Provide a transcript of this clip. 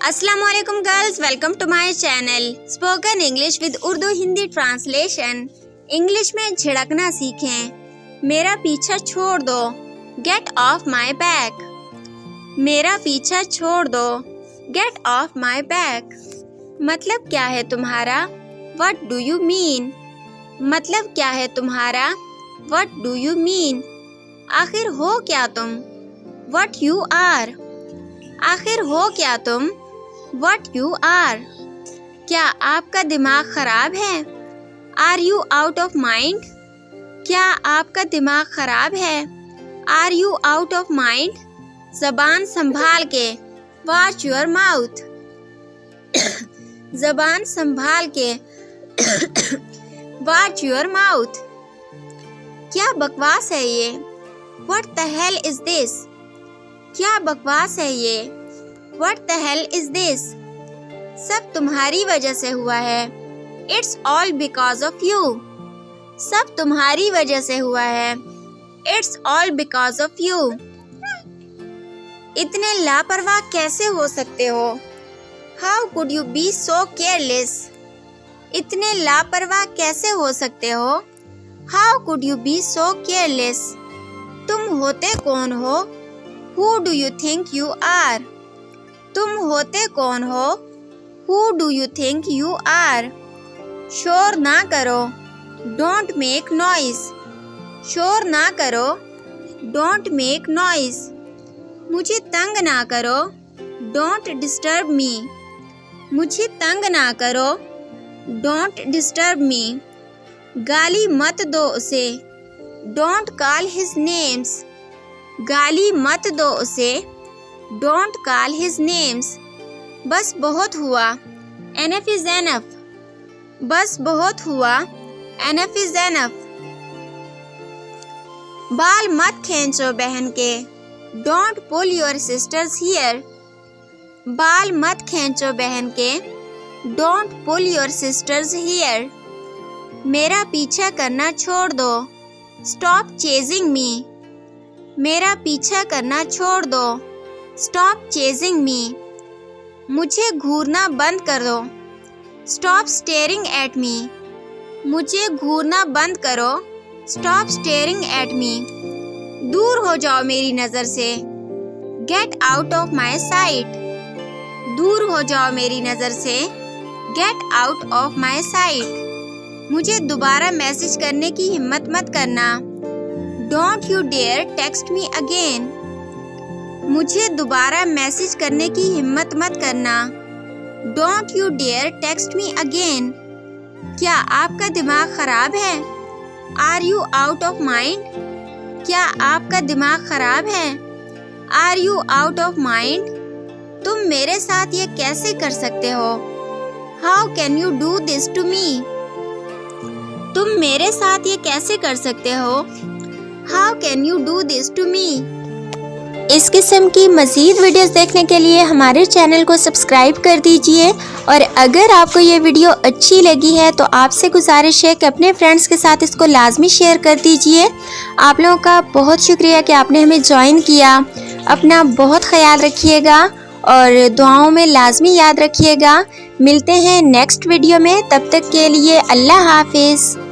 अस्सलामुअलैकुम girls, welcome to my channel spoken English with Urdu Hindi translation. English में झिड़कना सीखें। मेरा पीछा छोड़ दो, गेट ऑफ माय बैक। मेरा पीछा छोड़ दो, गेट ऑफ माय बैक। मतलब क्या है तुम्हारा? What do you mean? मतलब क्या है तुम्हारा? What do you mean? आखिर हो क्या तुम? What you are. आखिर हो क्या तुम? What you are। क्या आपका दिमाग खराब है? Are you out of mind? क्या आपका दिमाग खराब है? Are you out of mind? ज़बान संभाल के, Watch your mouth। ज़बान संभाल के, Watch your mouth। क्या बकवास है ये? What the hell is this? क्या बकवास है ये? What the hell is this? सब तुम्हारी वजह से हुआ है। It's all because of you। सब तुम्हारी वजह से हुआ है। It's all because of you। इतने लापरवाह कैसे हो सकते हो? How could you be so careless? इतने लापरवाह कैसे हो सकते हो? How could you be so careless? तुम होते कौन हो? Who do you think you are? तुम होते कौन हो? Who do you think you are? शोर ना करो, Don't make noise। शोर ना करो, Don't make noise। मुझे तंग ना करो, Don't disturb me। मुझे तंग ना करो, Don't disturb me। गाली मत दो उसे, Don't call his names। गाली मत दो उसे, Don't call his names। बस बहुत हुआ, Enough is enough। बस बहुत हुआ, Enough is enough। बाल मत खींचो बहन के, Don't pull your sister's hair। बाल मत खींचो बहन के, Don't pull your sister's hair। मेरा पीछा करना छोड़ दो, Stop chasing me। मेरा पीछा करना छोड़ दो, Stop chasing me। मुझे घूरना बंद कर दो, Stop staring at me। मुझे घूरना बंद करो, Stop staring at me। दूर हो जाओ मेरी नज़र से, Get out of my sight। दूर हो जाओ मेरी नज़र से, Get out of my sight। मुझे दोबारा मैसेज करने की हिम्मत मत करना, Don't you dare text me again। मुझे दोबारा मैसेज करने की हिम्मत मत करना, Don't you dare text me again। क्या आपका दिमाग खराब है? Are you out of mind? क्या आपका दिमाग खराब है? Are you out of mind? तुम मेरे साथ ये कैसे कर सकते हो? How can you do this to me? तुम मेरे साथ ये कैसे कर सकते हो? How can you do this to me? इस किस्म की मज़ीद वीडियोस देखने के लिए हमारे चैनल को सब्सक्राइब कर दीजिए। और अगर आपको ये वीडियो अच्छी लगी है तो आपसे गुजारिश है कि अपने फ्रेंड्स के साथ इसको लाजमी शेयर कर दीजिए। आप लोगों का बहुत शुक्रिया कि आपने हमें ज्वाइन किया। अपना बहुत ख्याल रखिएगा और दुआओं में लाजमी याद रखिएगा। मिलते हैं नेक्स्ट वीडियो में, तब तक के लिए अल्लाह हाफिज़।